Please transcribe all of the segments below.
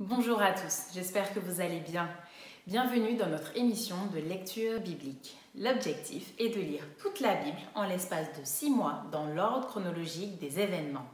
Bonjour à tous, j'espère que vous allez bien. Bienvenue dans notre émission de lecture biblique. L'objectif est de lire toute la Bible en l'espace de 6 mois dans l'ordre chronologique des événements.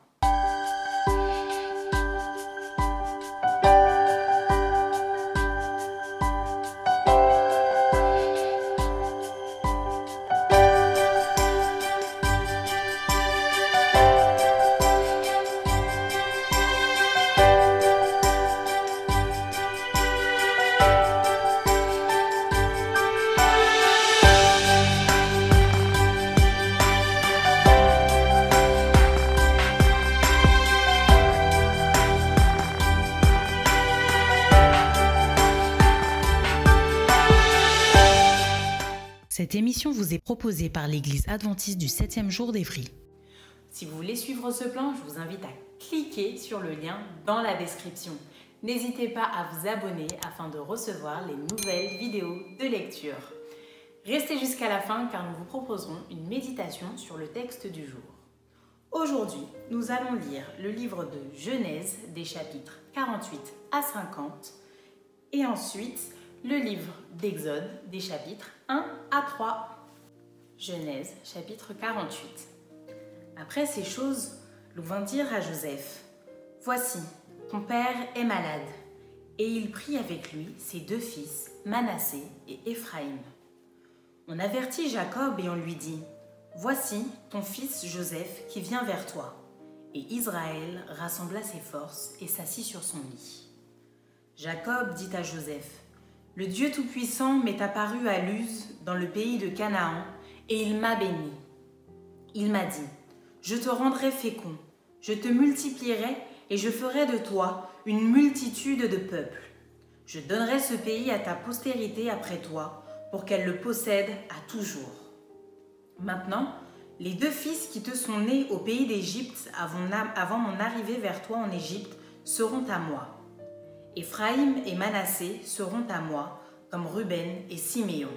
Cette émission vous est proposée par l'Église adventiste du 7e jour d'Évry. Si vous voulez suivre ce plan, je vous invite à cliquer sur le lien dans la description. N'hésitez pas à vous abonner afin de recevoir les nouvelles vidéos de lecture. Restez jusqu'à la fin car nous vous proposerons une méditation sur le texte du jour. Aujourd'hui, nous allons lire le livre de Genèse des chapitres 48 à 50 et ensuite le livre d'Exode des chapitres 1 à 3. Genèse chapitre 48. Après ces choses, Louvain dirent à Joseph, « Voici, ton père est malade. » Et il prit avec lui ses 2 fils, Manassé et Éphraïm. On avertit Jacob et on lui dit, « Voici ton fils Joseph qui vient vers toi. » Et Israël rassembla ses forces et s'assit sur son lit. Jacob dit à Joseph, « Le Dieu Tout-Puissant m'est apparu à Luz, dans le pays de Canaan, et il m'a béni. Il m'a dit, « Je te rendrai fécond, je te multiplierai et je ferai de toi une multitude de peuples. Je donnerai ce pays à ta postérité après toi, pour qu'elle le possède à toujours. » Maintenant, les 2 fils qui te sont nés au pays d'Égypte avant mon arrivée vers toi en Égypte seront à moi. Éphraïm et Manassé seront à moi, comme Ruben et Siméon.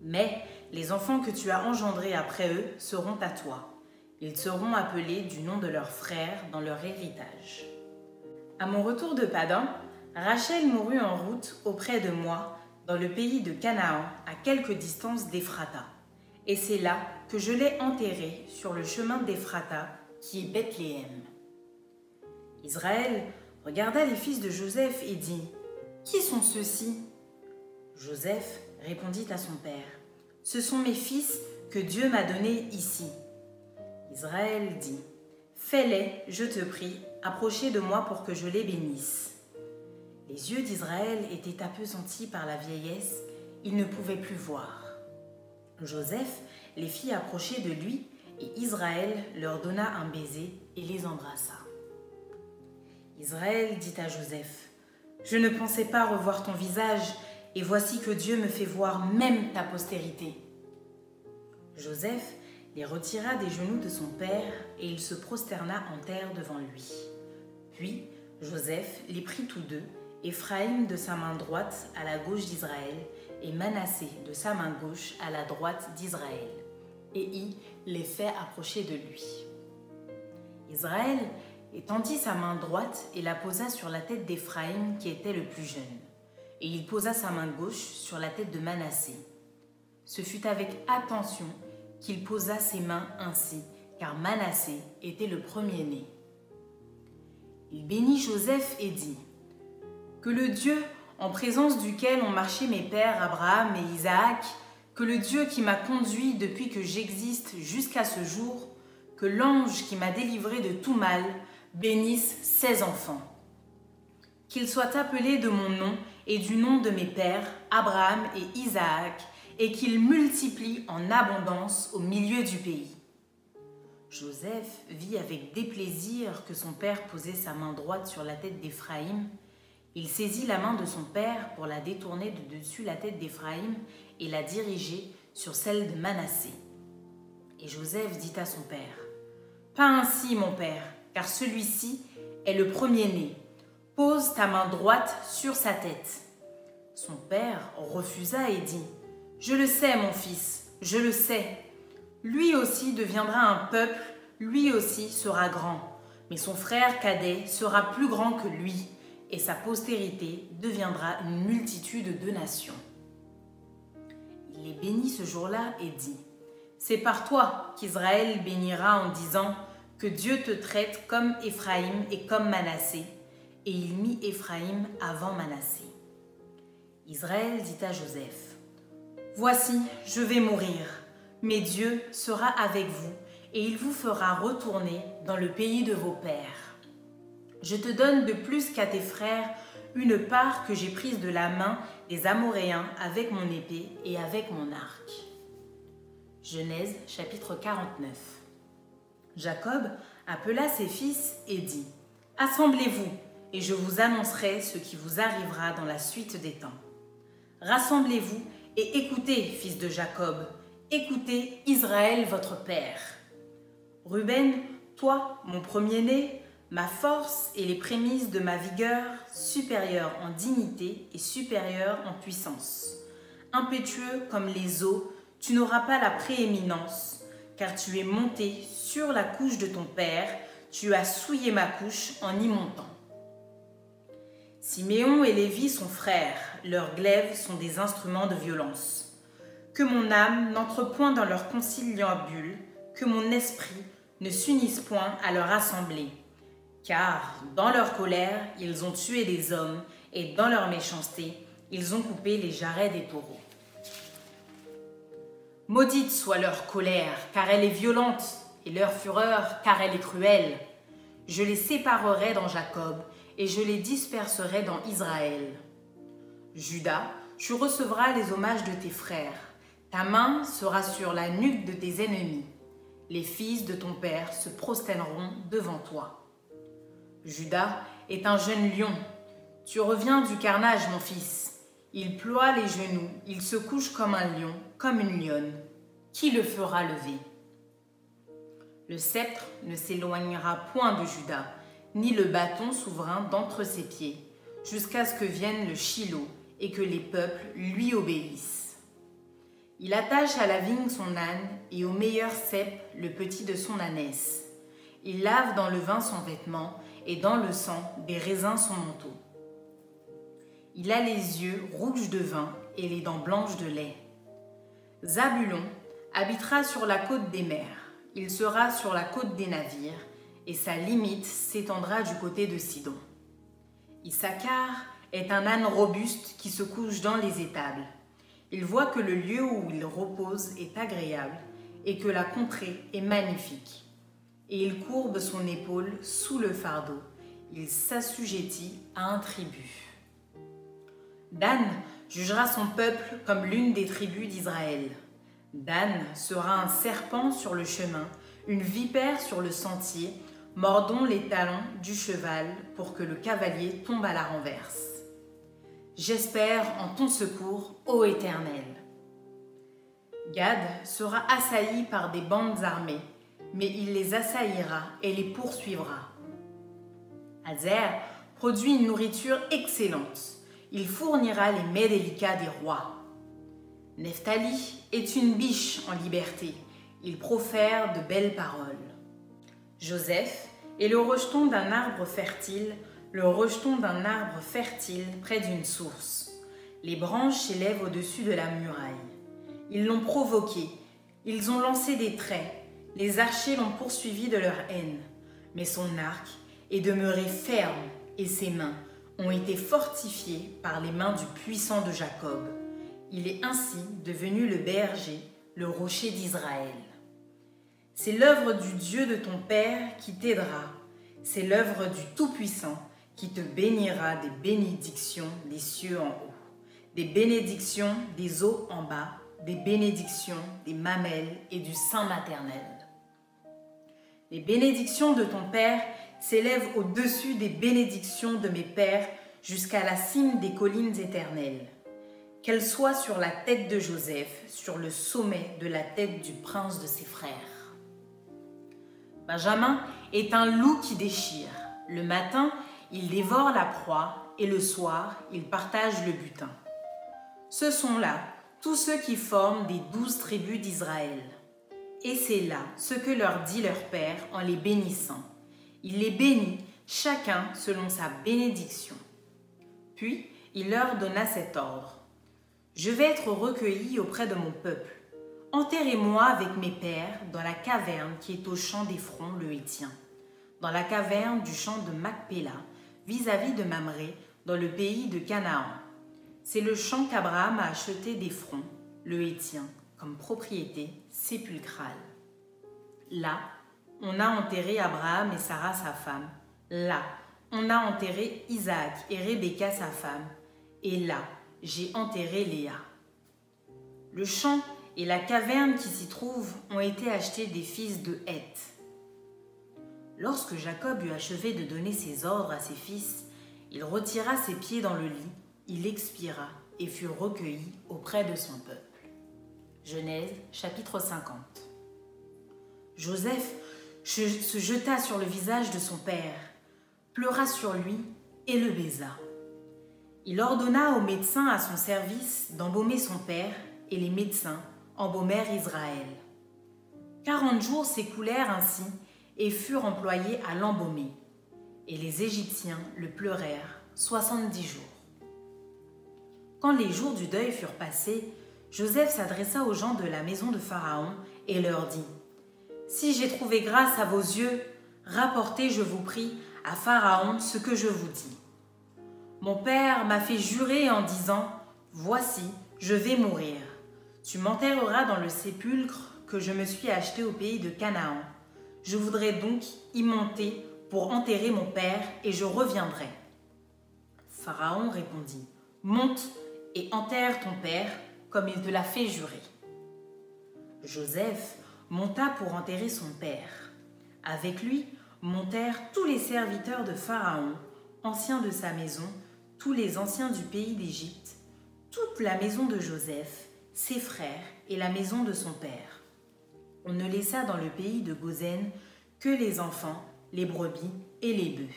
Mais les enfants que tu as engendrés après eux seront à toi. Ils seront appelés du nom de leurs frères dans leur héritage. À mon retour de Padan, Rachel mourut en route auprès de moi, dans le pays de Canaan, à quelque distance d'Éphrata. Et c'est là que je l'ai enterrée sur le chemin d'Éphrata, qui est Bethléem. Israël regarda les fils de Joseph et dit, « Qui sont ceux-ci » Joseph répondit à son père, « Ce sont mes fils que Dieu m'a donnés ici. » Israël dit, « Fais-les, je te prie, approchez de moi pour que je les bénisse. » Les yeux d'Israël étaient appesantis par la vieillesse, il ne pouvait plus voir. Joseph les fit approcher de lui, et Israël leur donna un baiser et les embrassa. Israël dit à Joseph, « Je ne pensais pas revoir ton visage, et voici que Dieu me fait voir même ta postérité. » Joseph les retira des genoux de son père, et il se prosterna en terre devant lui. Puis Joseph les prit tous 2, Éphraïm de sa main droite à la gauche d'Israël, et Manassé de sa main gauche à la droite d'Israël, et il les fait approcher de lui. Israël étendit sa main droite et la posa sur la tête d'Éphraïm qui était le plus jeune, et il posa sa main gauche sur la tête de Manassé. Ce fut avec attention qu'il posa ses mains ainsi, car Manassé était le premier-né. Il bénit Joseph et dit, « Que le Dieu en présence duquel ont marché mes pères Abraham et Isaac, que le Dieu qui m'a conduit depuis que j'existe jusqu'à ce jour, que l'ange qui m'a délivré de tout mal, bénisse ses enfants. Qu'ils soient appelés de mon nom et du nom de mes pères, Abraham et Isaac, et qu'ils multiplient en abondance au milieu du pays. » Joseph vit avec déplaisir que son père posait sa main droite sur la tête d'Éphraïm. Il saisit la main de son père pour la détourner de dessus la tête d'Éphraïm et la diriger sur celle de Manassé. Et Joseph dit à son père, « Pas ainsi, mon père, car celui-ci est le premier-né. Pose ta main droite sur sa tête. » Son père refusa et dit, « Je le sais, mon fils, je le sais. Lui aussi deviendra un peuple, lui aussi sera grand. Mais son frère cadet sera plus grand que lui, et sa postérité deviendra une multitude de nations. Il les bénit ce jour-là et dit, « C'est par toi qu'Israël bénira en disant que Dieu te traite comme Éphraïm et comme Manassé. » Et il mit Éphraïm avant Manassé. Israël dit à Joseph, « Voici, je vais mourir, mais Dieu sera avec vous et il vous fera retourner dans le pays de vos pères. Je te donne de plus qu'à tes frères une part que j'ai prise de la main des Amoréens avec mon épée et avec mon arc. » Genèse chapitre 49. Jacob appela ses fils et dit, « Assemblez-vous, et je vous annoncerai ce qui vous arrivera dans la suite des temps. Rassemblez-vous et écoutez, fils de Jacob, écoutez Israël votre père. Ruben, toi, mon premier-né, ma force et les prémices de ma vigueur, supérieure en dignité et supérieure en puissance. Impétueux comme les eaux, tu n'auras pas la prééminence, car tu es monté sur la couche de ton père, tu as souillé ma couche en y montant. Siméon et Lévi sont frères, leurs glaives sont des instruments de violence. Que mon âme n'entre point dans leur conciliabule, que mon esprit ne s'unisse point à leur assemblée. Car dans leur colère, ils ont tué des hommes, et dans leur méchanceté, ils ont coupé les jarrets des taureaux. Maudite soit leur colère, car elle est violente, et leur fureur, car elle est cruelle. Je les séparerai dans Jacob, et je les disperserai dans Israël. Judas, tu recevras les hommages de tes frères. Ta main sera sur la nuque de tes ennemis. Les fils de ton père se prosterneront devant toi. Judas est un jeune lion. Tu reviens du carnage, mon fils. Il ploie les genoux, il se couche comme un lion, comme une lionne. Qui le fera lever? Le sceptre ne s'éloignera point de Judas, ni le bâton souverain d'entre ses pieds, jusqu'à ce que vienne le Shilo et que les peuples lui obéissent. Il attache à la vigne son âne et au meilleur cep le petit de son ânesse. Il lave dans le vin son vêtement et dans le sang des raisins son manteau. Il a les yeux rouges de vin et les dents blanches de lait. Zabulon habitera sur la côte des mers, il sera sur la côte des navires, et sa limite s'étendra du côté de Sidon. Issachar est un âne robuste qui se couche dans les étables. Il voit que le lieu où il repose est agréable et que la contrée est magnifique. Et il courbe son épaule sous le fardeau. Il s'assujettit à un tribut. Dan jugera son peuple comme l'une des tribus d'Israël. Dan sera un serpent sur le chemin, une vipère sur le sentier. Mordons les talons du cheval pour que le cavalier tombe à la renverse. J'espère en ton secours, ô Éternel. Gad sera assailli par des bandes armées, mais il les assaillira et les poursuivra. Azer produit une nourriture excellente. Il fournira les mets délicats des rois. Nephtali est une biche en liberté. Il profère de belles paroles. Joseph est le rejeton d'un arbre fertile, le rejeton d'un arbre fertile près d'une source. Les branches s'élèvent au-dessus de la muraille. Ils l'ont provoqué, ils ont lancé des traits, les archers l'ont poursuivi de leur haine. Mais son arc est demeuré ferme et ses mains ont été fortifiées par les mains du puissant de Jacob. Il est ainsi devenu le berger, le rocher d'Israël. C'est l'œuvre du Dieu de ton Père qui t'aidera. C'est l'œuvre du Tout-Puissant qui te bénira des bénédictions des cieux en haut, des bénédictions des eaux en bas, des bénédictions des mamelles et du sein maternel. Les bénédictions de ton Père s'élèvent au-dessus des bénédictions de mes pères jusqu'à la cime des collines éternelles. Qu'elles soient sur la tête de Joseph, sur le sommet de la tête du prince de ses frères. Benjamin est un loup qui déchire. Le matin, il dévore la proie et le soir, il partage le butin. Ce sont là tous ceux qui forment des 12 tribus d'Israël. Et c'est là ce que leur dit leur père en les bénissant. Il les bénit, chacun selon sa bénédiction. Puis il leur donna cet ordre. « Je vais être recueilli auprès de mon peuple. Enterrez-moi avec mes pères dans la caverne qui est au champ d'Éphron le Héthien, dans la caverne du champ de Macpéla, vis-à-vis de Mamré, dans le pays de Canaan. C'est le champ qu'Abraham a acheté d'Éphron, le Héthien, comme propriété sépulcrale. Là, on a enterré Abraham et Sarah sa femme. Là, on a enterré Isaac et Rebecca sa femme. Et là, j'ai enterré Léa. Le champ et la caverne qui s'y trouvent ont été achetés des fils de Heth. Lorsque Jacob eut achevé de donner ses ordres à ses fils, il retira ses pieds dans le lit, il expira et fut recueilli auprès de son peuple. Genèse chapitre 50. Joseph se jeta sur le visage de son père, pleura sur lui et le baisa. Il ordonna aux médecins à son service d'embaumer son père, et les médecins embaumèrent Israël. 40 jours s'écoulèrent ainsi et furent employés à l'embaumer, et les Égyptiens le pleurèrent 70 jours. Quand les jours du deuil furent passés, Joseph s'adressa aux gens de la maison de Pharaon et leur dit : « Si j'ai trouvé grâce à vos yeux, rapportez, je vous prie, à Pharaon ce que je vous dis. Mon père m'a fait jurer en disant : Voici, je vais mourir. Tu m'enterreras dans le sépulcre que je me suis acheté au pays de Canaan. Je voudrais donc y monter pour enterrer mon père et je reviendrai. Pharaon répondit : Monte et enterre ton père comme il te l'a fait jurer. Joseph monta pour enterrer son père. Avec lui montèrent tous les serviteurs de Pharaon, anciens de sa maison, tous les anciens du pays d'Égypte, toute la maison de Joseph, ses frères et la maison de son père. On ne laissa dans le pays de Goshen que les enfants, les brebis et les bœufs.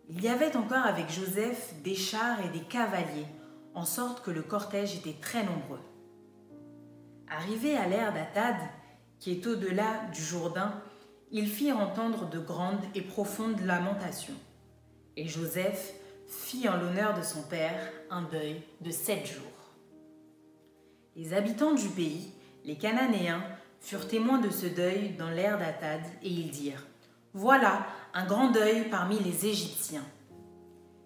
Il y avait encore avec Joseph des chars et des cavaliers, en sorte que le cortège était très nombreux. Arrivés à l'ère d'Atad, qui est au-delà du Jourdain, ils firent entendre de grandes et profondes lamentations. Et Joseph fit en l'honneur de son père un deuil de 7 jours. Les habitants du pays, les Cananéens, furent témoins de ce deuil dans l'ère d'Atad, et ils dirent : Voilà un grand deuil parmi les Égyptiens.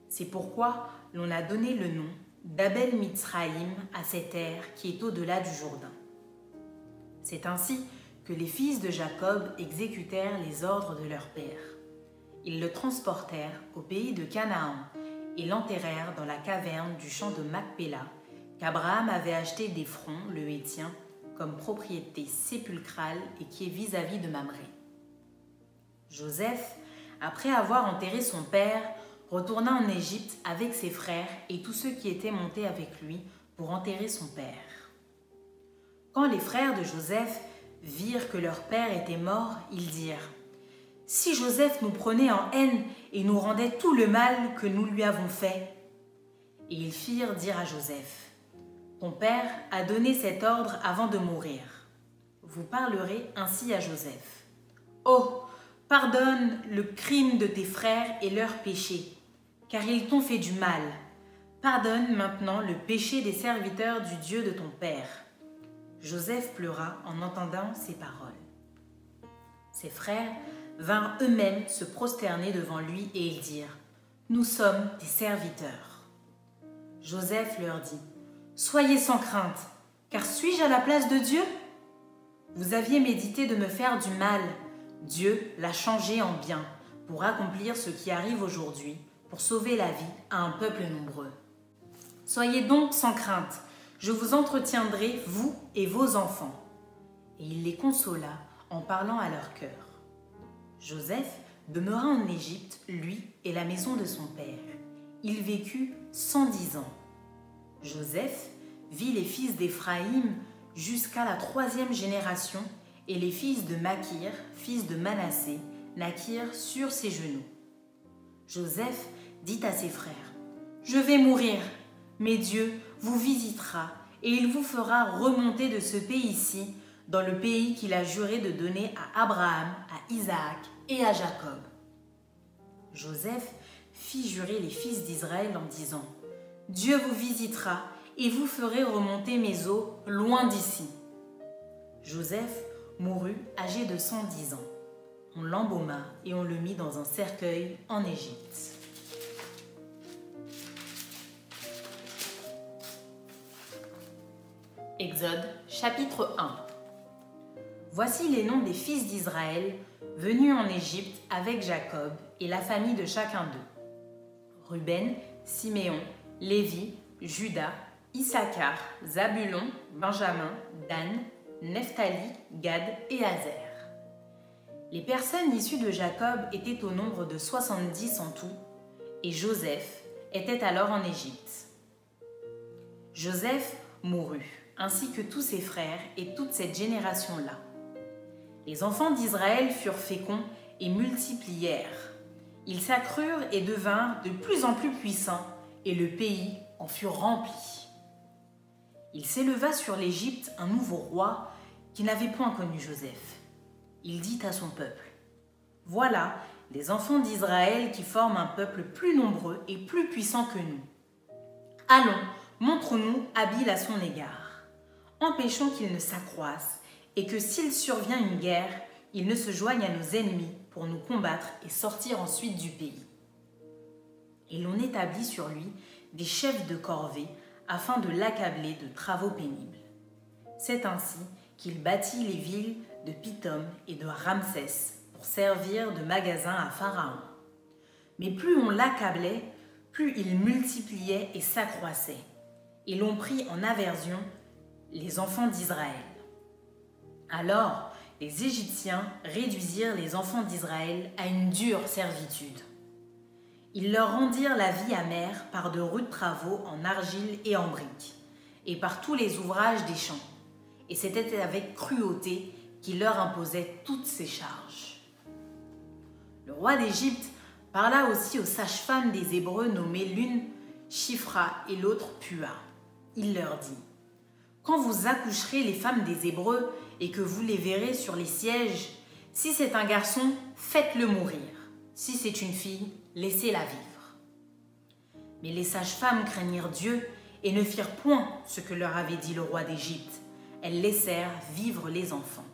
C'est pourquoi l'on a donné le nom d'Abel-Mitzraïm à cette ère qui est au-delà du Jourdain. C'est ainsi que les fils de Jacob exécutèrent les ordres de leur père. Ils le transportèrent au pays de Canaan et l'enterrèrent dans la caverne du champ de Macpéla qu'Abraham avait acheté d'Éphron, le Héthien, comme propriété sépulcrale et qui est vis-à-vis de Mamré. Joseph, après avoir enterré son père, retourna en Égypte avec ses frères et tous ceux qui étaient montés avec lui pour enterrer son père. Quand les frères de Joseph virent que leur père était mort, ils dirent : Si Joseph nous prenait en haine et nous rendait tout le mal que nous lui avons fait. Et ils firent dire à Joseph : Ton père a donné cet ordre avant de mourir. Vous parlerez ainsi à Joseph : Oh, pardonne le crime de tes frères et leurs péchés, car ils t'ont fait du mal. Pardonne maintenant le péché des serviteurs du Dieu de ton père. Joseph pleura en entendant ces paroles. Ses frères vinrent eux-mêmes se prosterner devant lui et ils dirent : Nous sommes tes serviteurs. Joseph leur dit : Soyez sans crainte, car suis-je à la place de Dieu ? Vous aviez médité de me faire du mal. Dieu l'a changé en bien pour accomplir ce qui arrive aujourd'hui, pour sauver la vie à un peuple nombreux. Soyez donc sans crainte, je vous entretiendrai, vous et vos enfants. Et il les consola en parlant à leur cœur. Joseph demeura en Égypte, lui et la maison de son père. Il vécut 110 ans. Joseph vit les fils d'Éphraïm jusqu'à la 3e génération, et les fils de Makir, fils de Manassé, naquirent sur ses genoux. Joseph dit à ses frères : Je vais mourir, mais Dieu vous visitera et il vous fera remonter de ce pays-ci dans le pays qu'il a juré de donner à Abraham, à Isaac et à Jacob. Joseph fit jurer les fils d'Israël en disant « Dieu vous visitera et vous ferez remonter mes eaux loin d'ici. » Joseph mourut âgé de 110 ans. On l'embauma et on le mit dans un cercueil en Égypte. Exode chapitre 1. Voici les noms des fils d'Israël venus en Égypte avec Jacob et la famille de chacun d'eux. Ruben, Siméon, Lévi, Juda, Issachar, Zabulon, Benjamin, Dan, Nephtali, Gad et Aser. Les personnes issues de Jacob étaient au nombre de 70 en tout, et Joseph était alors en Égypte. Joseph mourut, ainsi que tous ses frères et toute cette génération-là. Les enfants d'Israël furent féconds et multiplièrent. Ils s'accrurent et devinrent de plus en plus puissants, et le pays en fut rempli. Il s'éleva sur l'Égypte un nouveau roi qui n'avait point connu Joseph. Il dit à son peuple : « Voilà les enfants d'Israël qui forment un peuple plus nombreux et plus puissant que nous. Allons, montrons-nous habiles à son égard. Empêchons qu'ils ne s'accroissent et que s'il survient une guerre, ils ne se joignent à nos ennemis pour nous combattre et sortir ensuite du pays. » Et l'on établit sur lui des chefs de corvée afin de l'accabler de travaux pénibles. C'est ainsi qu'il bâtit les villes de Pithom et de Ramsès pour servir de magasin à Pharaon. Mais plus on l'accablait, plus il multipliait et s'accroissait, et l'on prit en aversion les enfants d'Israël. Alors, les Égyptiens réduisirent les enfants d'Israël à une dure servitude. Ils leur rendirent la vie amère par de rudes travaux en argile et en briques, et par tous les ouvrages des champs, et c'était avec cruauté qu'ils leur imposaient toutes ces charges. Le roi d'Égypte parla aussi aux sages-femmes des Hébreux nommées l'une Shifra et l'autre Pua. Il leur dit : « Quand vous accoucherez les femmes des Hébreux et que vous les verrez sur les sièges, si c'est un garçon, faites-le mourir. Si c'est une fille, laissez-la vivre. » Mais les sages-femmes craignirent Dieu et ne firent point ce que leur avait dit le roi d'Égypte. Elles laissèrent vivre les enfants.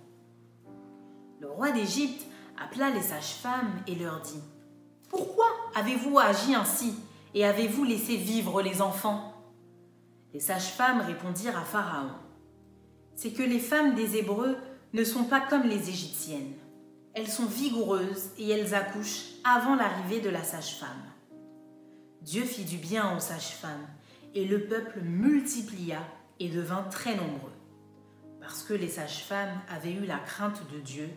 Le roi d'Égypte appela les sages-femmes et leur dit : « Pourquoi avez-vous agi ainsi et avez-vous laissé vivre les enfants ?» Les sages-femmes répondirent à Pharaon : « C'est que les femmes des Hébreux ne sont pas comme les Égyptiennes. Elles sont vigoureuses et elles accouchent avant l'arrivée de la sage-femme. » Dieu fit du bien aux sages-femmes, et le peuple multiplia et devint très nombreux. Parce que les sages-femmes avaient eu la crainte de Dieu,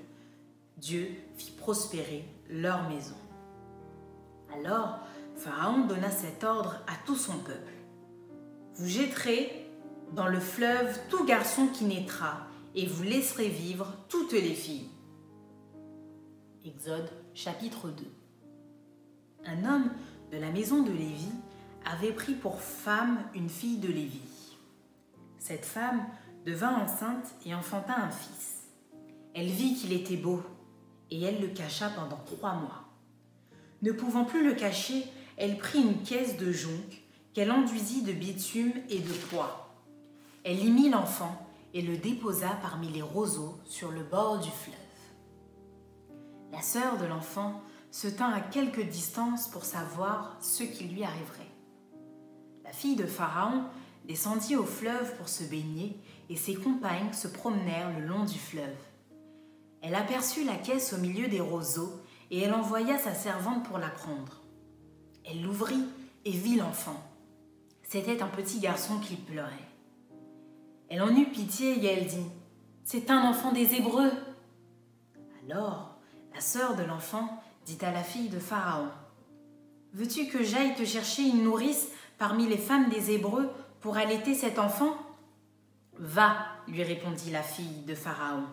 Dieu fit prospérer leur maison. Alors Pharaon donna cet ordre à tout son peuple : « Vous jetterez dans le fleuve tout garçon qui naîtra, et vous laisserez vivre toutes les filles. » Exode chapitre 2. Un homme de la maison de Lévi avait pris pour femme une fille de Lévi. Cette femme devint enceinte et enfanta un fils. Elle vit qu'il était beau, et elle le cacha pendant 3 mois. Ne pouvant plus le cacher, elle prit une caisse de jonc qu'elle enduisit de bitume et de poix. Elle y mit l'enfant et le déposa parmi les roseaux sur le bord du fleuve. La sœur de l'enfant se tint à quelque distance pour savoir ce qui lui arriverait. La fille de Pharaon descendit au fleuve pour se baigner et ses compagnes se promenèrent le long du fleuve. Elle aperçut la caisse au milieu des roseaux et elle envoya sa servante pour la prendre. Elle l'ouvrit et vit l'enfant. C'était un petit garçon qui pleurait. Elle en eut pitié et elle dit : « C'est un enfant des Hébreux. » Alors, la sœur de l'enfant dit à la fille de Pharaon : « Veux-tu que j'aille te chercher une nourrice parmi les femmes des Hébreux pour allaiter cet enfant ? » « Va, lui répondit la fille de Pharaon,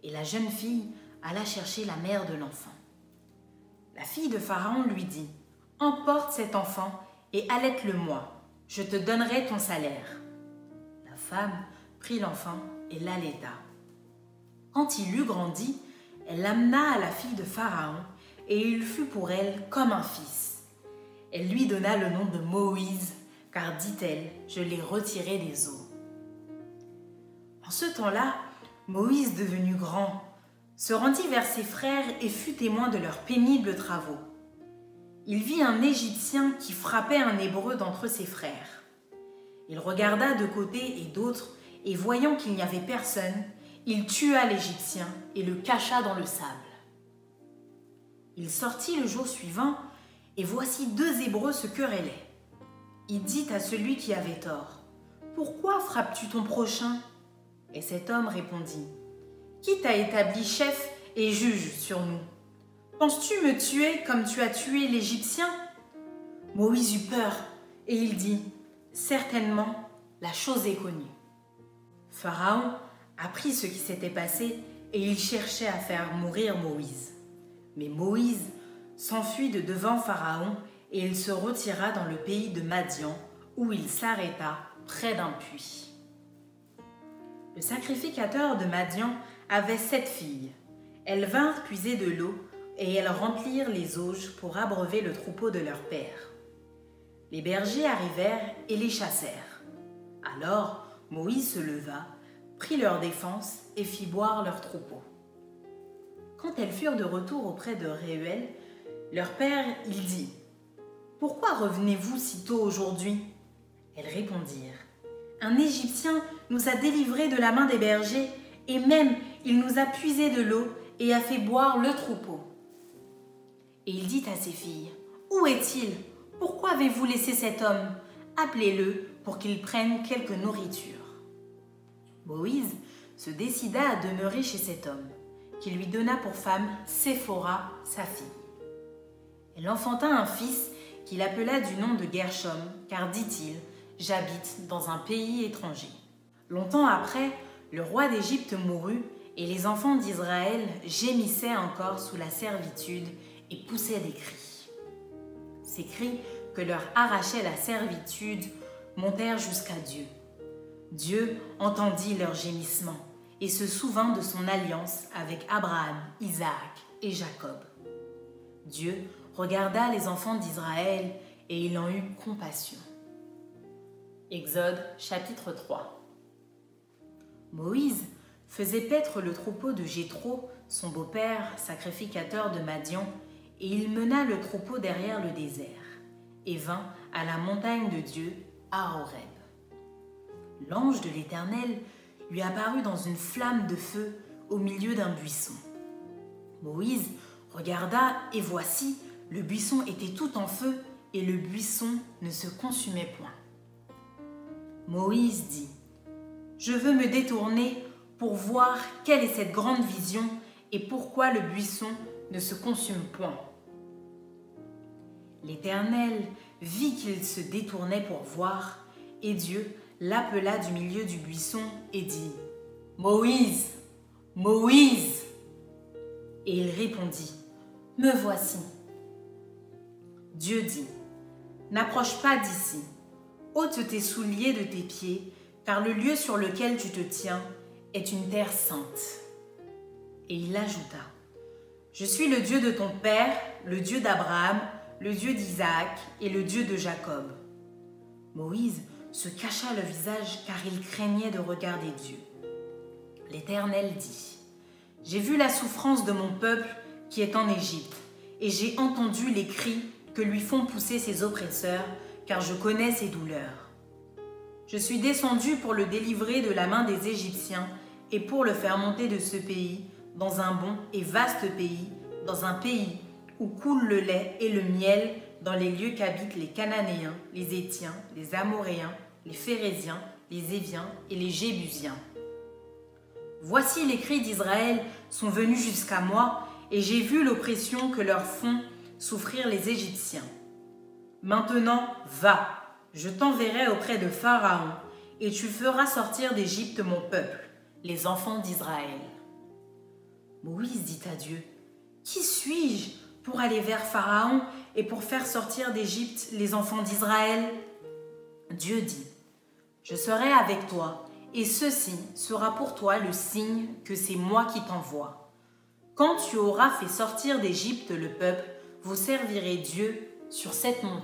et la jeune fille alla chercher la mère de l'enfant. La fille de Pharaon lui dit : « Emporte cet enfant et allaite-le-moi, je te donnerai ton salaire. » La femme prit l'enfant et l'allaita. Quand il eut grandi, elle l'amena à la fille de Pharaon, et il fut pour elle comme un fils. Elle lui donna le nom de Moïse, car, dit-elle, je l'ai retiré des eaux. En ce temps-là, Moïse, devenu grand, se rendit vers ses frères et fut témoin de leurs pénibles travaux. Il vit un Égyptien qui frappait un Hébreu d'entre ses frères. Il regarda de côté et d'autre, et voyant qu'il n'y avait personne, il tua l'Égyptien et le cacha dans le sable. Il sortit le jour suivant, et voici 2 Hébreux se querellaient. Il dit à celui qui avait tort, « Pourquoi frappes-tu ton prochain ?» Et cet homme répondit, « Qui t'a établi chef et juge sur nous? Penses-tu me tuer comme tu as tué l'Égyptien ?» Moïse eut peur, et il dit, « Certainement, la chose est connue. » Pharaon apprit ce qui s'était passé, et il cherchait à faire mourir Moïse. Mais Moïse s'enfuit de devant Pharaon, et il se retira dans le pays de Madian, où il s'arrêta près d'un puits. Le sacrificateur de Madian avait 7 filles. Elles vinrent puiser de l'eau, et elles remplirent les auges pour abreuver le troupeau de leur père. Les bergers arrivèrent et les chassèrent. Alors Moïse se leva, prit leur défense et fit boire leur troupeau. Quand elles furent de retour auprès de Réuel, leur père, il dit, « Pourquoi revenez-vous si tôt aujourd'hui ?» Elles répondirent, « Un Égyptien nous a délivrés de la main des bergers, et même il nous a puisé de l'eau et a fait boire le troupeau. » Et il dit à ses filles, « Où est-il? Pourquoi avez-vous laissé cet homme? Appelez-le pour qu'il prenne quelque nourriture. » Moïse se décida à demeurer chez cet homme, qui lui donna pour femme Séphora, sa fille. Elle enfanta un fils qu'il appela du nom de Gershom, car, dit-il, « J'habite dans un pays étranger. » Longtemps après, le roi d'Égypte mourut, et les enfants d'Israël gémissaient encore sous la servitude et poussaient des cris. Ces cris que leur arrachait la servitude montèrent jusqu'à Dieu. Dieu entendit leurs gémissements et se souvint de son alliance avec Abraham, Isaac et Jacob. Dieu regarda les enfants d'Israël et il en eut compassion. Exode chapitre 3. Moïse faisait paître le troupeau de Jéthro, son beau-père, sacrificateur de Madian, et il mena le troupeau derrière le désert, et vint à la montagne de Dieu, à Horeb. L'ange de l'Éternel lui apparut dans une flamme de feu au milieu d'un buisson. Moïse regarda, et voici, le buisson était tout en feu, et le buisson ne se consumait point. Moïse dit, « Je veux me détourner pour voir quelle est cette grande vision et pourquoi le buisson ne se consume point. » L'Éternel vit qu'il se détournait pour voir, et Dieu l'appela du milieu du buisson et dit, « Moïse, Moïse !» Et il répondit, « Me voici. » Dieu dit, « N'approche pas d'ici, ôte tes souliers de tes pieds, car le lieu sur lequel tu te tiens est une terre sainte. » Et il ajouta, « Je suis le Dieu de ton père, le Dieu d'Abraham, le Dieu d'Isaac et le Dieu de Jacob. » Moïse se cacha le visage car il craignait de regarder Dieu. L'Éternel dit, « J'ai vu la souffrance de mon peuple qui est en Égypte, et j'ai entendu les cris que lui font pousser ses oppresseurs, car je connais ses douleurs. Je suis descendu pour le délivrer de la main des Égyptiens et pour le faire monter de ce pays dans un bon et vaste pays, dans un pays où coule le lait et le miel, dans les lieux qu'habitent les Cananéens, les Héthiens, les Amoréens, les Phéréziens, les Éviens et les Jébusiens. Voici les cris d'Israël sont venus jusqu'à moi, et j'ai vu l'oppression que leur font souffrir les Égyptiens. Maintenant, va, je t'enverrai auprès de Pharaon, et tu feras sortir d'Égypte mon peuple, les enfants d'Israël. » Moïse dit à Dieu, « Qui suis-je pour aller vers Pharaon et pour faire sortir d'Égypte les enfants d'Israël ?» Dieu dit, « Je serai avec toi, et ceci sera pour toi le signe que c'est moi qui t'envoie. Quand tu auras fait sortir d'Égypte le peuple, vous servirez Dieu sur cette montagne. »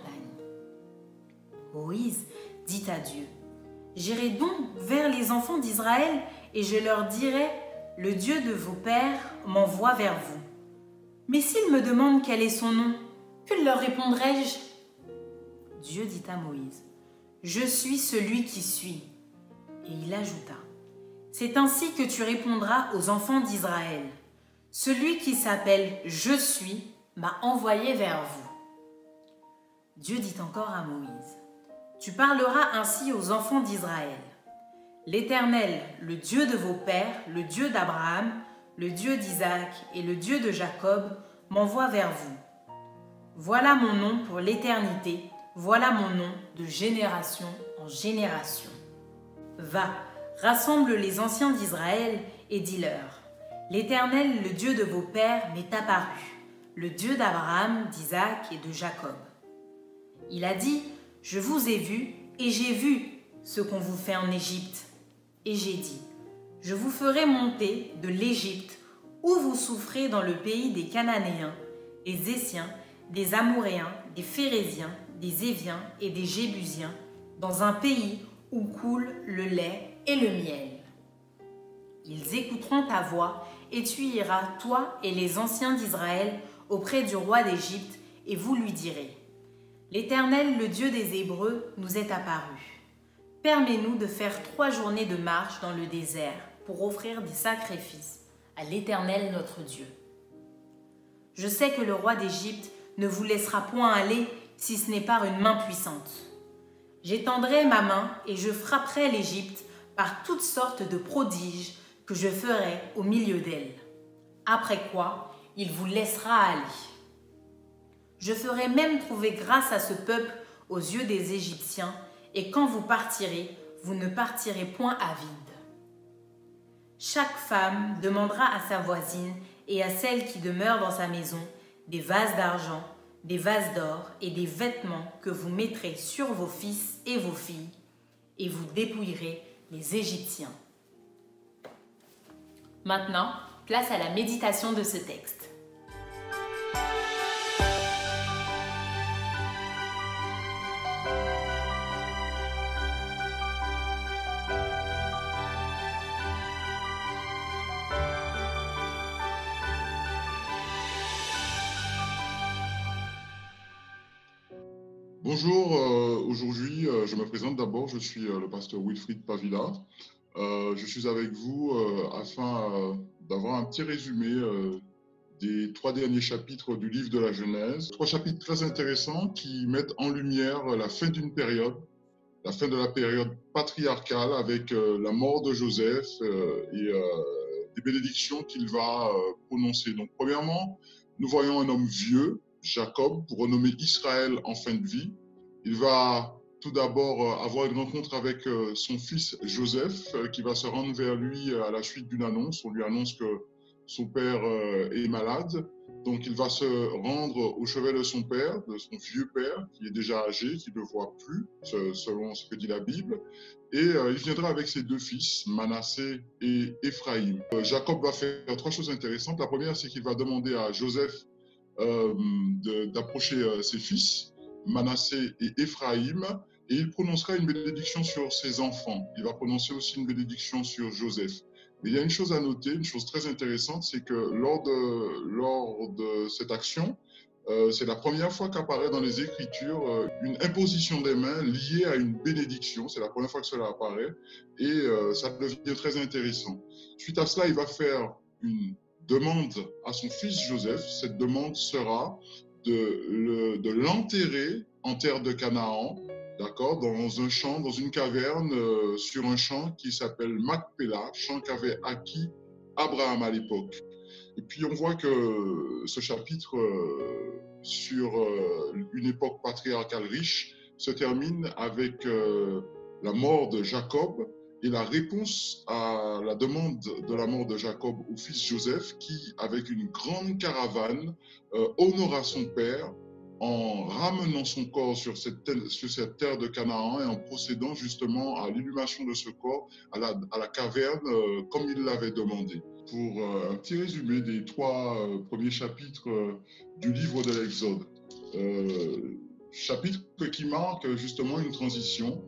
Moïse dit à Dieu, « J'irai donc vers les enfants d'Israël et je leur dirai, « Le Dieu de vos pères m'envoie vers vous. » Mais s'ils me demandent quel est son nom, que leur répondrai-je? Dieu dit à Moïse, « Je suis celui qui suis. » Et il ajouta, « C'est ainsi que tu répondras aux enfants d'Israël. Celui qui s'appelle « Je suis » m'a envoyé vers vous. » Dieu dit encore à Moïse, « Tu parleras ainsi aux enfants d'Israël. L'Éternel, le Dieu de vos pères, le Dieu d'Abraham, le Dieu d'Isaac et le Dieu de Jacob, m'envoie vers vous. Voilà mon nom pour l'éternité, voilà mon nom de génération en génération. Va, rassemble les anciens d'Israël et dis-leur, l'Éternel, le Dieu de vos pères, m'est apparu, le Dieu d'Abraham, d'Isaac et de Jacob. Il a dit, je vous ai vu et j'ai vu ce qu'on vous fait en Égypte. Et j'ai dit, je vous ferai monter de l'Égypte où vous souffrez dans le pays des Cananéens, des Essiens, des Amoréens, des Phéréziens, des Éviens et des Jébusiens, dans un pays où coule le lait et le miel. Ils écouteront ta voix et tu iras, toi et les anciens d'Israël, auprès du roi d'Égypte et vous lui direz, l'Éternel, le Dieu des Hébreux, nous est apparu. Permets-nous de faire 3 journées de marche dans le désert pour offrir des sacrifices à l'Éternel notre Dieu. Je sais que le roi d'Égypte ne vous laissera point aller si ce n'est par une main puissante. J'étendrai ma main et je frapperai l'Égypte par toutes sortes de prodiges que je ferai au milieu d'elle. Après quoi, il vous laissera aller. Je ferai même trouver grâce à ce peuple aux yeux des Égyptiens, et quand vous partirez, vous ne partirez point à vide. Chaque femme demandera à sa voisine et à celle qui demeure dans sa maison des vases d'argent, des vases d'or et des vêtements que vous mettrez sur vos fils et vos filles, et vous dépouillerez les Égyptiens. Maintenant, place à la méditation de ce texte. Bonjour, aujourd'hui je me présente d'abord, je suis le pasteur Wilfried Pavila. Je suis avec vous afin d'avoir un petit résumé des 3 derniers chapitres du livre de la Genèse. 3 chapitres très intéressants qui mettent en lumière la fin d'une période, la fin de la période patriarcale avec la mort de Joseph et des bénédictions qu'il va prononcer. Donc premièrement, nous voyons un homme vieux, Jacob, renommer Israël en fin de vie. Il va tout d'abord avoir une rencontre avec son fils Joseph qui va se rendre vers lui à la suite d'une annonce. On lui annonce que son père est malade. Donc il va se rendre au chevet de son père, de son vieux père, qui est déjà âgé, qui ne voit plus, selon ce que dit la Bible. Et il viendra avec ses 2 fils, Manassé et Éphraïm. Jacob va faire 3 choses intéressantes. La première, c'est qu'il va demander à Joseph d'approcher ses fils, Manassé et Éphraïm, et il prononcera une bénédiction sur ses enfants. Il va prononcer aussi une bénédiction sur Joseph. Mais il y a une chose à noter, une chose très intéressante, c'est que lors de cette action, c'est la première fois qu'apparaît dans les Écritures une imposition des mains liée à une bénédiction. C'est la première fois que cela apparaît et ça devient très intéressant. Suite à cela, il va faire une demande à son fils Joseph. Cette demande sera de l'enterrer en terre de Canaan, d'accord, dans un champ, dans une caverne, sur un champ qui s'appelle Macpéla, champ qu'avait acquis Abraham à l'époque. Et puis on voit que ce chapitre sur une époque patriarcale riche se termine avec la mort de Jacob, et la réponse à la demande de la mort de Jacob au fils Joseph, qui, avec une grande caravane, honora son père en ramenant son corps sur cette terre de Canaan et en procédant justement à l'inhumation de ce corps à la caverne comme il l'avait demandé. Pour un petit résumé des 3 premiers chapitres du livre de l'Exode. chapitre qui marque justement une transition,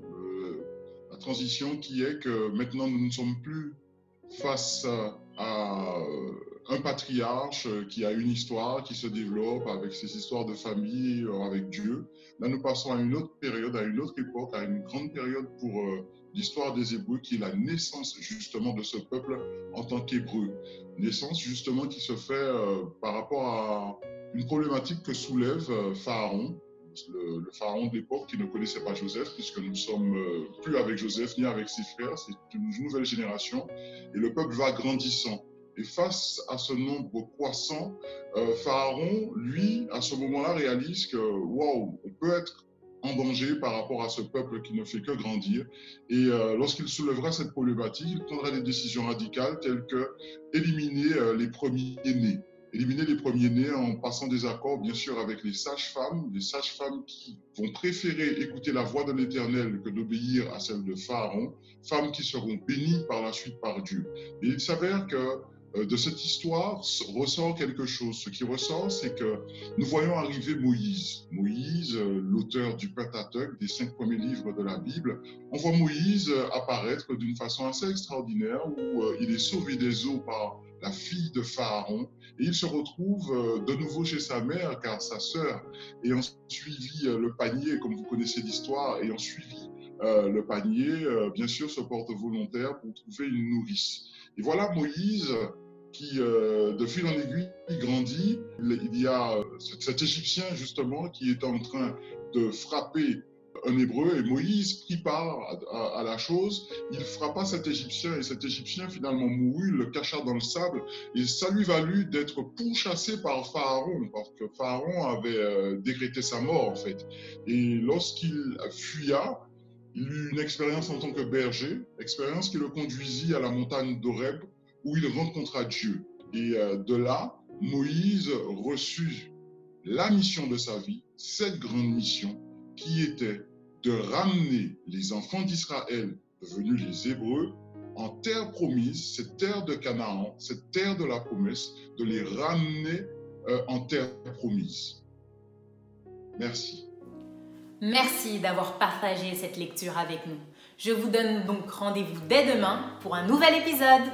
la transition qui est que maintenant nous ne sommes plus face à un patriarche qui a une histoire qui se développe avec ses histoires de famille, avec Dieu. Là, nous passons à une autre période, à une autre époque, à une grande période pour l'histoire des Hébreux, qui est la naissance justement de ce peuple en tant qu'Hébreu. Naissance justement qui se fait par rapport à une problématique que soulève Pharaon, le pharaon de l'époque qui ne connaissait pas Joseph, puisque nous ne sommes plus avec Joseph ni avec ses frères, c'est une nouvelle génération, et le peuple va grandissant. Et face à ce nombre croissant, Pharaon, lui, à ce moment-là, réalise que, waouh, on peut être en danger par rapport à ce peuple qui ne fait que grandir. Et lorsqu'il soulèvera cette problématique, il prendra des décisions radicales telles que éliminer les premiers-nés. Éliminer les premiers-nés en passant des accords, bien sûr, avec les sages-femmes qui vont préférer écouter la voix de l'Éternel que d'obéir à celle de Pharaon, femmes qui seront bénies par la suite par Dieu. Et il s'avère que de cette histoire ressort quelque chose. Ce qui ressort, c'est que nous voyons arriver Moïse. Moïse, l'auteur du Pentateuque, des 5 premiers livres de la Bible. On voit Moïse apparaître d'une façon assez extraordinaire où il est sauvé des eaux par la fille de Pharaon, et il se retrouve de nouveau chez sa mère, car sa sœur, ayant suivi le panier, comme vous connaissez l'histoire, ayant suivi le panier, bien sûr, se porte volontaire pour trouver une nourrice. Et voilà Moïse qui, de fil en aiguille, grandit. Il y a cet Égyptien, justement, qui est en train de frapper un Hébreu, et Moïse prit part à la chose. Il frappa cet Égyptien, et cet Égyptien finalement mourut, le cacha dans le sable, et ça lui valut d'être pourchassé par Pharaon, parce que Pharaon avait décrété sa mort, en fait. Et lorsqu'il fuya, il eut une expérience en tant que berger, expérience qui le conduisit à la montagne d'Horeb, où il rencontra Dieu. Et de là, Moïse reçut la mission de sa vie, cette grande mission, qui était de ramener les enfants d'Israël, devenus les Hébreux, en terre promise, cette terre de Canaan, cette terre de la promesse, de les ramener en terre promise. Merci. Merci d'avoir partagé cette lecture avec nous. Je vous donne donc rendez-vous dès demain pour un nouvel épisode.